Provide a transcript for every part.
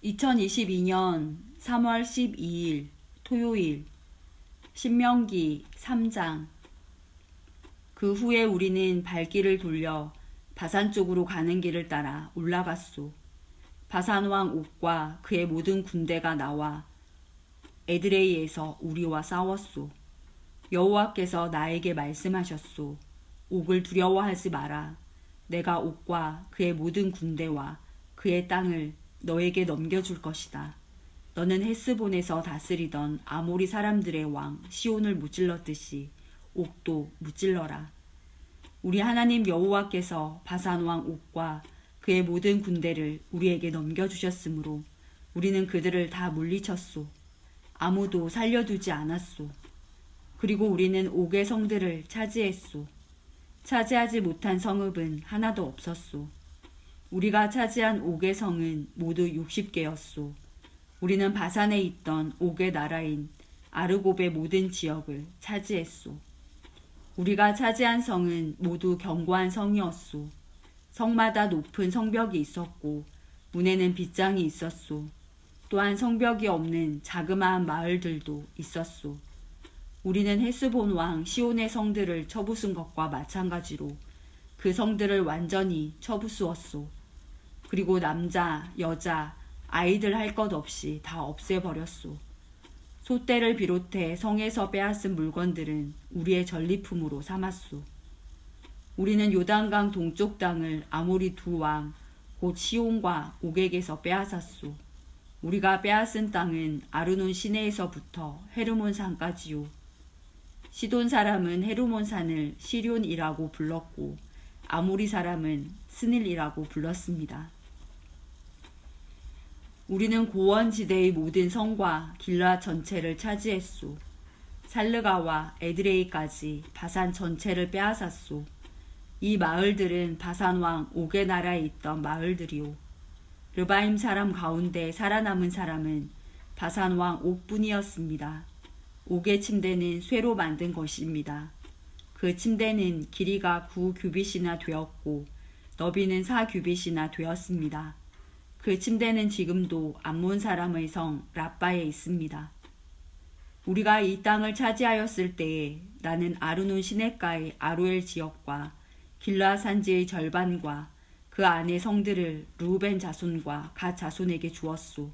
2022년 3월 12일 토요일 신명기 3장. 그 후에 우리는 발길을 돌려 바산 쪽으로 가는 길을 따라 올라갔소. 바산 왕 옥과 그의 모든 군대가 나와 에드레이에서 우리와 싸웠소. 여호와께서 나에게 말씀하셨소. 옥을 두려워하지 마라. 내가 옥과 그의 모든 군대와 그의 땅을 너에게 넘겨줄 것이다. 너는 헤스본에서 다스리던 아모리 사람들의 왕 시온을 무찔렀듯이 옥도 무찔러라. 우리 하나님 여호와께서 바산 왕 옥과 그의 모든 군대를 우리에게 넘겨주셨으므로 우리는 그들을 다 물리쳤소. 아무도 살려두지 않았소. 그리고 우리는 옥의 성들을 차지했소. 차지하지 못한 성읍은 하나도 없었소. 우리가 차지한 옥의 성은 모두 60개였소. 우리는 바산에 있던 옥의 나라인 아르곱의 모든 지역을 차지했소. 우리가 차지한 성은 모두 견고한 성이었소. 성마다 높은 성벽이 있었고 문에는 빗장이 있었소. 또한 성벽이 없는 자그마한 마을들도 있었소. 우리는 헤스본 왕 시온의 성들을 쳐부순 것과 마찬가지로 그 성들을 완전히 쳐부수었소. 그리고 남자, 여자, 아이들 할 것 없이 다 없애버렸소. 소떼를 비롯해 성에서 빼앗은 물건들은 우리의 전리품으로 삼았소. 우리는 요단강 동쪽 땅을 아모리 두 왕, 곧 시온과 옥에게서 빼앗았소. 우리가 빼앗은 땅은 아르논 시내에서부터 헤르몬 산까지요. 시돈 사람은 헤르몬 산을 시륜이라고 불렀고 아모리 사람은 스닐이라고 불렀습니다. 우리는 고원지대의 모든 성과 길르앗 전체를 차지했소. 살르가와 에드레이까지 바산 전체를 빼앗았소. 이 마을들은 바산 왕 옥의 나라에 있던 마을들이요. 르바임 사람 가운데 살아남은 사람은 바산 왕 옥뿐이었습니다. 옥의 침대는 쇠로 만든 것입니다. 그 침대는 길이가 9규빗이나 되었고 너비는 4규빗이나 되었습니다. 그 침대는 지금도 암몬 사람의 성 랍바에 있습니다. 우리가 이 땅을 차지하였을 때에 나는 아르논 시냇가의 아로엘 지역과 길르앗 산지의 절반과 그 안의 성들을 르우벤 자손과 갓 자손에게 주었소.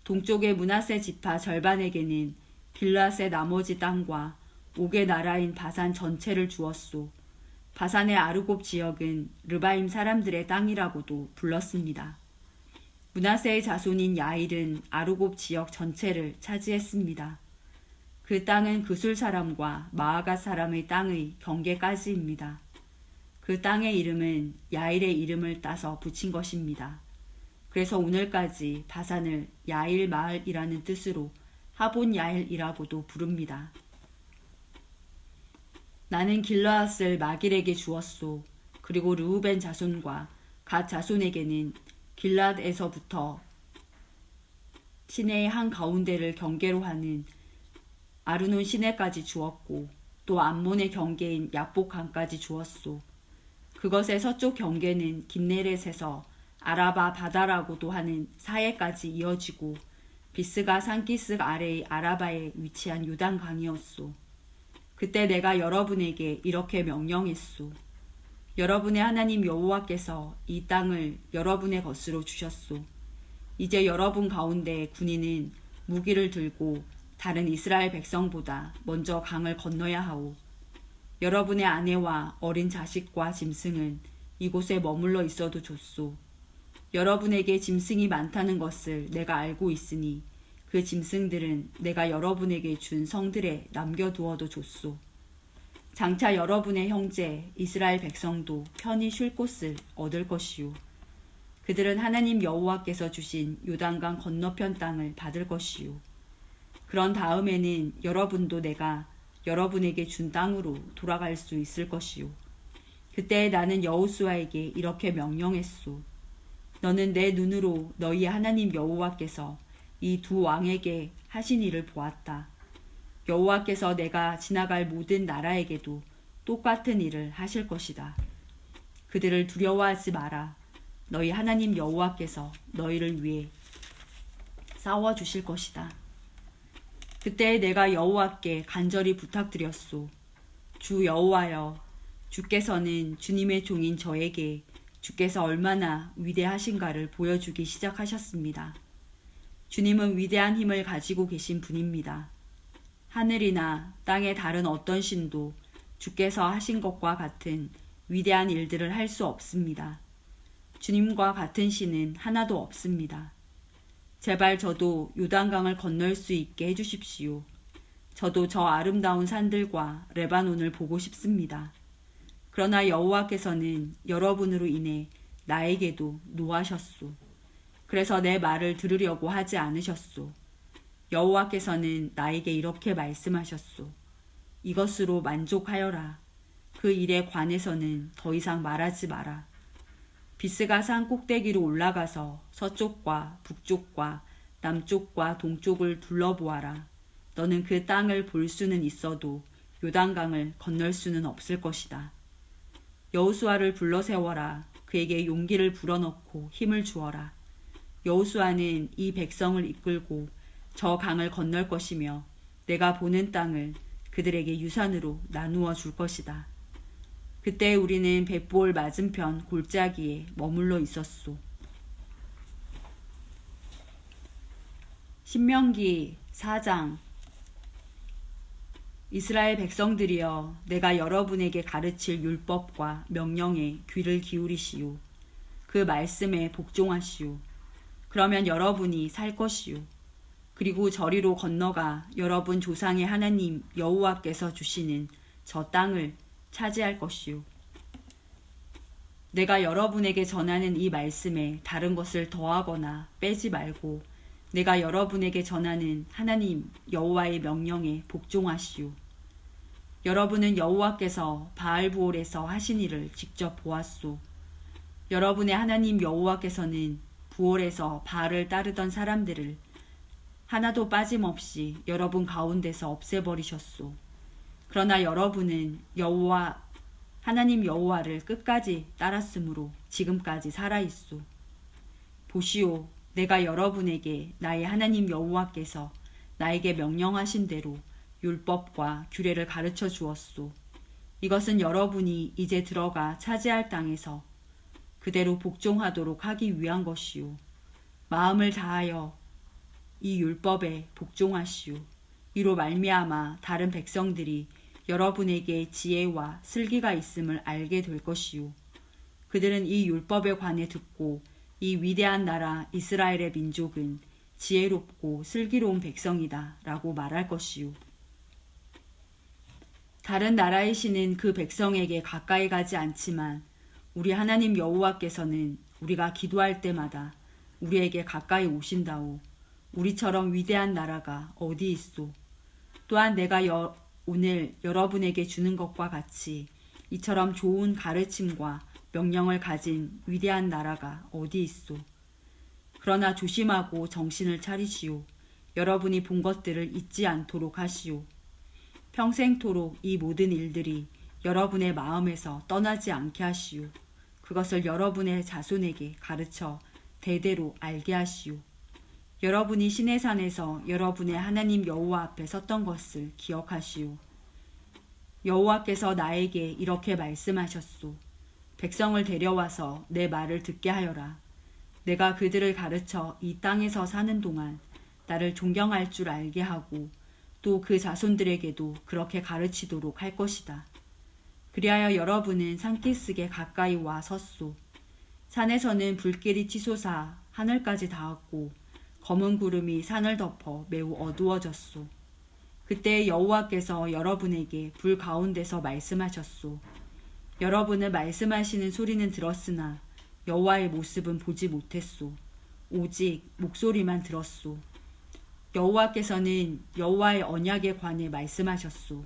동쪽의 므낫세 지파 절반에게는 길르앗의 나머지 땅과 옥의 나라인 바산 전체를 주었소. 바산의 아르곱 지역은 르바임 사람들의 땅이라고도 불렀습니다. 므낫세의 자손인 야일은 아르곱 지역 전체를 차지했습니다. 그 땅은 그술 사람과 마아갓 사람의 땅의 경계까지입니다. 그 땅의 이름은 야일의 이름을 따서 붙인 것입니다. 그래서 오늘까지 바산을 야일 마을이라는 뜻으로 하본 야일이라고도 부릅니다. 나는 길르앗을 마길에게 주었소. 그리고 르우벤 자손과 갓 자손에게는 길르앗에서부터 시내의 한가운데를 경계로 하는 아르논 시내까지 주었고 또 암몬의 경계인 야복강까지 주었소. 그것의 서쪽 경계는 긴네렛에서 아라바 바다라고도 하는 사해까지 이어지고 비스가 산기슭 아래의 아라바에 위치한 요단강이었소. 그때 내가 여러분에게 이렇게 명령했소. 여러분의 하나님 여호와께서 이 땅을 여러분의 것으로 주셨소. 이제 여러분 가운데 군인은 무기를 들고 다른 이스라엘 백성보다 먼저 강을 건너야 하오. 여러분의 아내와 어린 자식과 짐승은 이곳에 머물러 있어도 좋소. 여러분에게 짐승이 많다는 것을 내가 알고 있으니 그 짐승들은 내가 여러분에게 준 성들에 남겨두어도 좋소. 장차 여러분의 형제 이스라엘 백성도 편히 쉴 곳을 얻을 것이요. 그들은 하나님 여호와께서 주신 요단강 건너편 땅을 받을 것이요. 그런 다음에는 여러분도 내가 여러분에게 준 땅으로 돌아갈 수 있을 것이요. 그때 나는 여호수아에게 이렇게 명령했소. 너는 내 눈으로 너희 하나님 여호와께서 이 두 왕에게 하신 일을 보았다. 여호와께서 내가 지나갈 모든 나라에게도 똑같은 일을 하실 것이다. 그들을 두려워하지 마라. 너희 하나님 여호와께서 너희를 위해 싸워 주실 것이다. 그때 내가 여호와께 간절히 부탁드렸소. 주 여호와여, 주께서는 주님의 종인 저에게 주께서 얼마나 위대하신가를 보여주기 시작하셨습니다. 주님은 위대한 힘을 가지고 계신 분입니다. 하늘이나 땅의 다른 어떤 신도 주께서 하신 것과 같은 위대한 일들을 할 수 없습니다. 주님과 같은 신은 하나도 없습니다. 제발 저도 요단강을 건널 수 있게 해주십시오. 저도 저 아름다운 산들과 레바논을 보고 싶습니다. 그러나 여호와께서는 여러분으로 인해 나에게도 노하셨소. 그래서 내 말을 들으려고 하지 않으셨소. 여호와께서는 나에게 이렇게 말씀하셨소. 이것으로 만족하여라. 그 일에 관해서는 더 이상 말하지 마라. 비스가 산 꼭대기로 올라가서 서쪽과 북쪽과 남쪽과 동쪽을 둘러보아라. 너는 그 땅을 볼 수는 있어도 요단강을 건널 수는 없을 것이다. 여호수아를 불러 세워라. 그에게 용기를 불어넣고 힘을 주어라. 여호수아는 이 백성을 이끌고 저 강을 건널 것이며 내가 보는 땅을 그들에게 유산으로 나누어 줄 것이다. 그때 우리는 벳볼 맞은편 골짜기에 머물러 있었소. 신명기 4장. 이스라엘 백성들이여, 내가 여러분에게 가르칠 율법과 명령에 귀를 기울이시오. 그 말씀에 복종하시오. 그러면 여러분이 살 것이오. 그리고 저리로 건너가 여러분 조상의 하나님 여호와께서 주시는 저 땅을 차지할 것이오. 내가 여러분에게 전하는 이 말씀에 다른 것을 더하거나 빼지 말고 내가 여러분에게 전하는 하나님 여호와의 명령에 복종하시오. 여러분은 여호와께서 바알부올에서 하신 일을 직접 보았소. 여러분의 하나님 여호와께서는 부올에서 바알을 따르던 사람들을 하나도 빠짐없이 여러분 가운데서 없애버리셨소. 그러나 여러분은 하나님 여호와를 끝까지 따랐으므로 지금까지 살아있소. 보시오, 내가 여러분에게 나의 하나님 여호와께서 나에게 명령하신 대로 율법과 규례를 가르쳐 주었소. 이것은 여러분이 이제 들어가 차지할 땅에서 그대로 복종하도록 하기 위한 것이오. 마음을 다하여 이 율법에 복종하시오. 이로 말미암아 다른 백성들이 여러분에게 지혜와 슬기가 있음을 알게 될 것이오. 그들은 이 율법에 관해 듣고 이 위대한 나라 이스라엘의 민족은 지혜롭고 슬기로운 백성이다 라고 말할 것이오. 다른 나라의 신은 그 백성에게 가까이 가지 않지만 우리 하나님 여호와께서는 우리가 기도할 때마다 우리에게 가까이 오신다오. 우리처럼 위대한 나라가 어디 있소. 또한 내가 오늘 여러분에게 주는 것과 같이 이처럼 좋은 가르침과 명령을 가진 위대한 나라가 어디 있소. 그러나 조심하고 정신을 차리시오. 여러분이 본 것들을 잊지 않도록 하시오. 평생토록 이 모든 일들이 여러분의 마음에서 떠나지 않게 하시오. 그것을 여러분의 자손에게 가르쳐 대대로 알게 하시오. 여러분이 시내산에서 여러분의 하나님 여호와 앞에 섰던 것을 기억하시오. 여호와께서 나에게 이렇게 말씀하셨소. 백성을 데려와서 내 말을 듣게 하여라. 내가 그들을 가르쳐 이 땅에서 사는 동안 나를 존경할 줄 알게 하고 또 그 자손들에게도 그렇게 가르치도록 할 것이다. 그리하여 여러분은 산기슭에 가까이 와 섰소. 산에서는 불길이 치솟아 하늘까지 닿았고 검은 구름이 산을 덮어 매우 어두워졌소. 그때 여호와께서 여러분에게 불 가운데서 말씀하셨소. 여러분을 말씀하시는 소리는 들었으나 여호와의 모습은 보지 못했소. 오직 목소리만 들었소. 여호와께서는 여호와의 언약에 관해 말씀하셨소.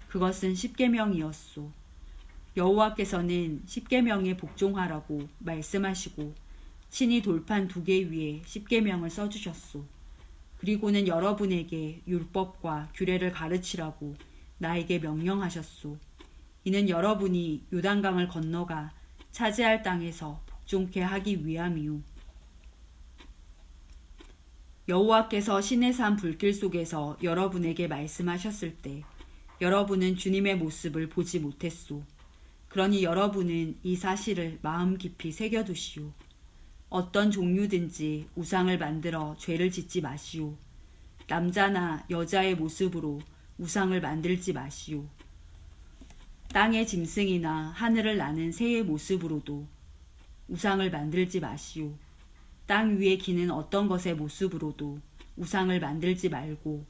그것은 십계명이었소. 여호와께서는 십계명에 복종하라고 말씀하시고 친히 돌판 2개 위에 십계명을 써주셨소. 그리고는 여러분에게 율법과 규례를 가르치라고 나에게 명령하셨소. 이는 여러분이 요단강을 건너가 차지할 땅에서 복종케 하기 위함이오. 여호와께서 시내산 불길 속에서 여러분에게 말씀하셨을 때 여러분은 주님의 모습을 보지 못했소. 그러니 여러분은 이 사실을 마음 깊이 새겨두시오. 어떤 종류든지 우상을 만들어 죄를 짓지 마시오. 남자나 여자의 모습으로 우상을 만들지 마시오. 땅의 짐승이나 하늘을 나는 새의 모습으로도 우상을 만들지 마시오. 땅 위에 기는 어떤 것의 모습으로도 우상을 만들지 말고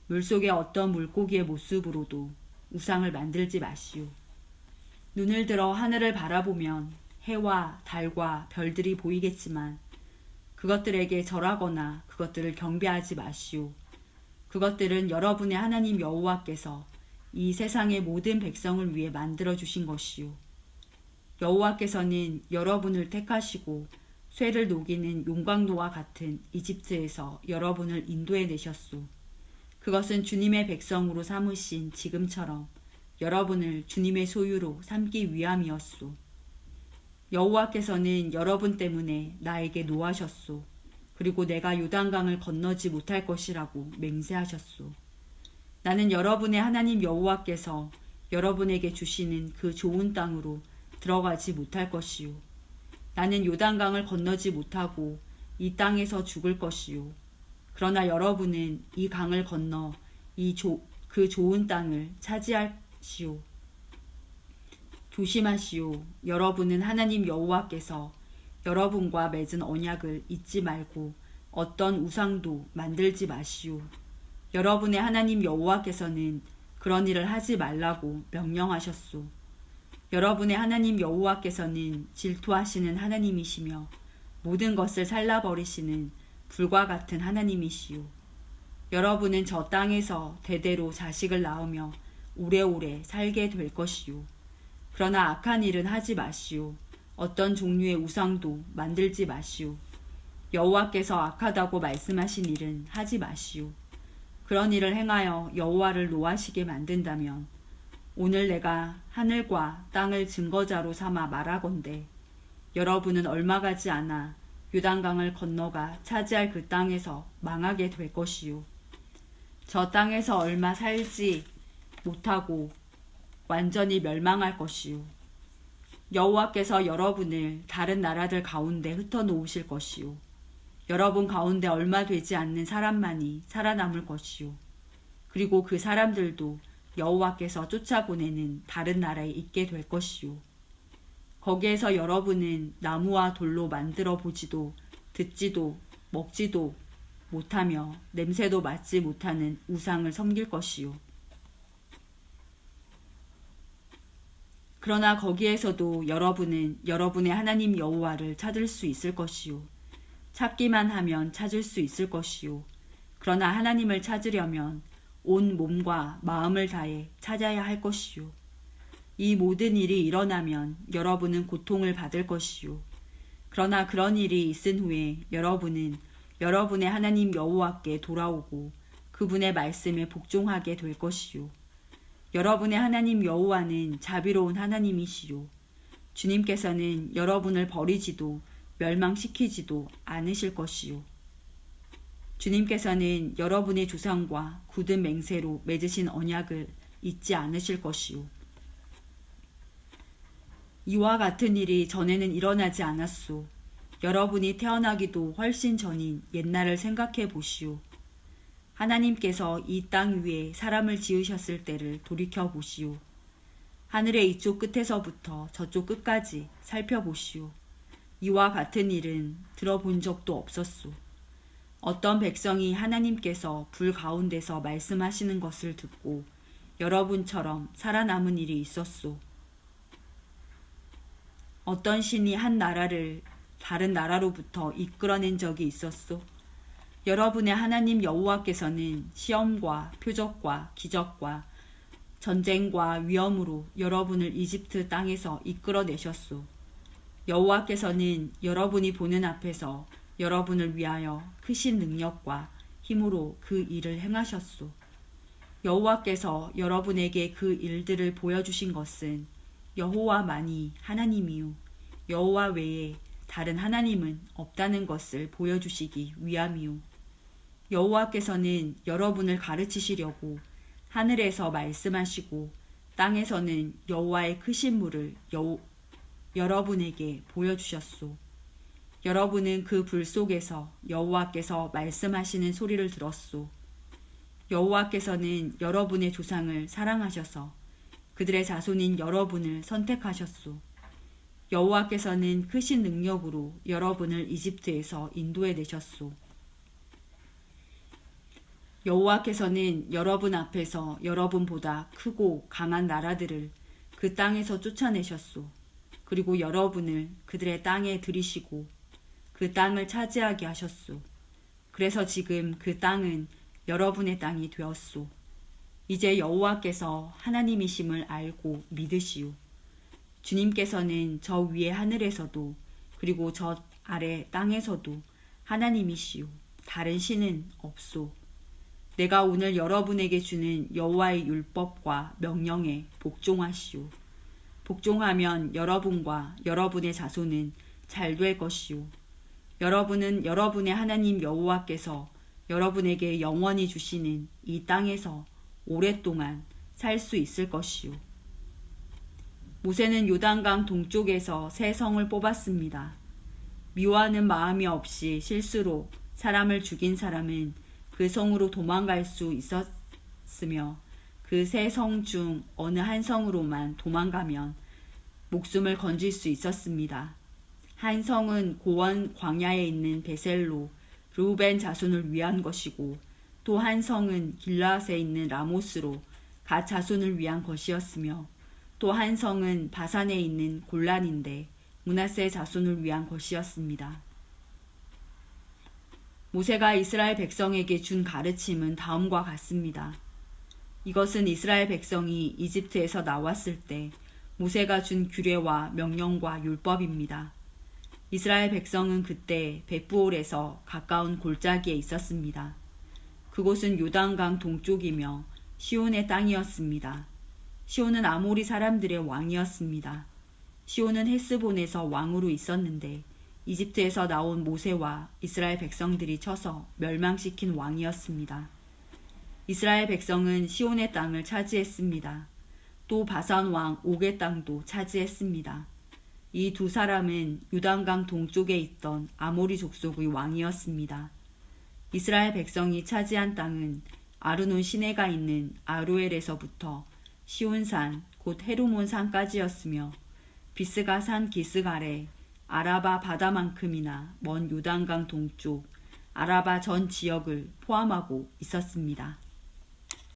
물속의 어떤 물고기의 모습으로도 우상을 만들지 마시오. 눈을 들어 하늘을 바라보면 해와 달과 별들이 보이겠지만 그것들에게 절하거나 그것들을 경배하지 마시오. 그것들은 여러분의 하나님 여호와께서 이 세상의 모든 백성을 위해 만들어 주신 것이오. 여호와께서는 여러분을 택하시고 쇠를 녹이는 용광로와 같은 이집트에서 여러분을 인도해 내셨소. 그것은 주님의 백성으로 삼으신 지금처럼 여러분을 주님의 소유로 삼기 위함이었소. 여호와께서는 여러분 때문에 나에게 노하셨소. 그리고 내가 요단강을 건너지 못할 것이라고 맹세하셨소. 나는 여러분의 하나님 여호와께서 여러분에게 주시는 그 좋은 땅으로 들어가지 못할 것이요. 나는 요단강을 건너지 못하고 이 땅에서 죽을 것이요. 그러나 여러분은 이 강을 건너 그 좋은 땅을 차지하시오. 조심하시오. 여러분은 하나님 여호와께서 여러분과 맺은 언약을 잊지 말고 어떤 우상도 만들지 마시오. 여러분의 하나님 여호와께서는 그런 일을 하지 말라고 명령하셨소. 여러분의 하나님 여호와께서는 질투하시는 하나님이시며 모든 것을 살라버리시는 불과 같은 하나님이시오. 여러분은 저 땅에서 대대로 자식을 낳으며 오래오래 살게 될 것이오. 그러나 악한 일은 하지 마시오. 어떤 종류의 우상도 만들지 마시오. 여호와께서 악하다고 말씀하신 일은 하지 마시오. 그런 일을 행하여 여호와를 노하시게 만든다면 오늘 내가 하늘과 땅을 증거자로 삼아 말하건대 여러분은 얼마 가지 않아 요단강을 건너가 차지할 그 땅에서 망하게 될 것이요. 저 땅에서 얼마 살지 못하고 완전히 멸망할 것이요. 여호와께서 여러분을 다른 나라들 가운데 흩어놓으실 것이요. 여러분 가운데 얼마 되지 않는 사람만이 살아남을 것이요. 그리고 그 사람들도 여호와께서 쫓아보내는 다른 나라에 있게 될 것이요. 거기에서 여러분은 나무와 돌로 만들어 보지도 듣지도 먹지도 못하며 냄새도 맡지 못하는 우상을 섬길 것이요. 그러나 거기에서도 여러분은 여러분의 하나님 여호와를 찾을 수 있을 것이요. 찾기만 하면 찾을 수 있을 것이요. 그러나 하나님을 찾으려면 온 몸과 마음을 다해 찾아야 할 것이요. 이 모든 일이 일어나면 여러분은 고통을 받을 것이요. 그러나 그런 일이 있은 후에 여러분은 여러분의 하나님 여호와께 돌아오고 그분의 말씀에 복종하게 될 것이요. 여러분의 하나님 여호와는 자비로운 하나님이시요. 주님께서는 여러분을 버리지도 멸망시키지도 않으실 것이요. 주님께서는 여러분의 조상과 굳은 맹세로 맺으신 언약을 잊지 않으실 것이요. 이와 같은 일이 전에는 일어나지 않았소. 여러분이 태어나기도 훨씬 전인 옛날을 생각해 보시오. 하나님께서 이 땅 위에 사람을 지으셨을 때를 돌이켜 보시오. 하늘의 이쪽 끝에서부터 저쪽 끝까지 살펴보시오. 이와 같은 일은 들어본 적도 없었소. 어떤 백성이 하나님께서 불 가운데서 말씀하시는 것을 듣고 여러분처럼 살아남은 일이 있었소. 어떤 신이 한 나라를 다른 나라로부터 이끌어낸 적이 있었소. 여러분의 하나님 여호와께서는 시험과 표적과 기적과 전쟁과 위험으로 여러분을 이집트 땅에서 이끌어내셨소. 여호와께서는 여러분이 보는 앞에서 여러분을 위하여 크신 능력과 힘으로 그 일을 행하셨소. 여호와께서 여러분에게 그 일들을 보여주신 것은 여호와만이 하나님이요 여호와 외에 다른 하나님은 없다는 것을 보여주시기 위함이요. 여호와께서는 여러분을 가르치시려고 하늘에서 말씀하시고 땅에서는 여호와의 크신 물을 여러분에게 보여주셨소. 여러분은 그 불 속에서 여호와께서 말씀하시는 소리를 들었소. 여호와께서는 여러분의 조상을 사랑하셔서 그들의 자손인 여러분을 선택하셨소. 여호와께서는 크신 능력으로 여러분을 이집트에서 인도해 내셨소. 여호와께서는 여러분 앞에서 여러분보다 크고 강한 나라들을 그 땅에서 쫓아내셨소. 그리고 여러분을 그들의 땅에 들이시고 그 땅을 차지하게 하셨소. 그래서 지금 그 땅은 여러분의 땅이 되었소. 이제 여호와께서 하나님이심을 알고 믿으시오. 주님께서는 저 위의 하늘에서도 그리고 저 아래 땅에서도 하나님이시오. 다른 신은 없소. 내가 오늘 여러분에게 주는 여호와의 율법과 명령에 복종하시오. 복종하면 여러분과 여러분의 자손은 잘 될 것이오. 여러분은 여러분의 하나님 여호와께서 여러분에게 영원히 주시는 이 땅에서 오랫동안 살 수 있을 것이오. 모세는 요단강 동쪽에서 새 성을 뽑았습니다. 미워하는 마음이 없이 실수로 사람을 죽인 사람은 그 성으로 도망갈 수 있었으며 그 세 성 중 어느 한 성으로만 도망가면 목숨을 건질 수 있었습니다. 한 성은 고원 광야에 있는 베셀로 르우벤 자손을 위한 것이고 또 한 성은 길라앗에 있는 라모스로 갓 자손을 위한 것이었으며 또 한 성은 바산에 있는 골란인데 므낫세 자손을 위한 것이었습니다. 모세가 이스라엘 백성에게 준 가르침은 다음과 같습니다. 이것은 이스라엘 백성이 이집트에서 나왔을 때 모세가 준 규례와 명령과 율법입니다. 이스라엘 백성은 그때 벳부올에서 가까운 골짜기에 있었습니다. 그곳은 요단강 동쪽이며 시온의 땅이었습니다. 시온은 아모리 사람들의 왕이었습니다. 시온은 헤스본에서 왕으로 있었는데 이집트에서 나온 모세와 이스라엘 백성들이 쳐서 멸망시킨 왕이었습니다. 이스라엘 백성은 시온의 땅을 차지했습니다. 또 바산 왕 옥의 땅도 차지했습니다. 이 두 사람은 요단강 동쪽에 있던 아모리 족속의 왕이었습니다. 이스라엘 백성이 차지한 땅은 아르논 시내가 있는 아로엘에서부터 시온산 곧 헤르몬 산까지였으며 비스가 산 기슭 아래 아라바 바다만큼이나 먼 요단강 동쪽 아라바 전 지역을 포함하고 있었습니다.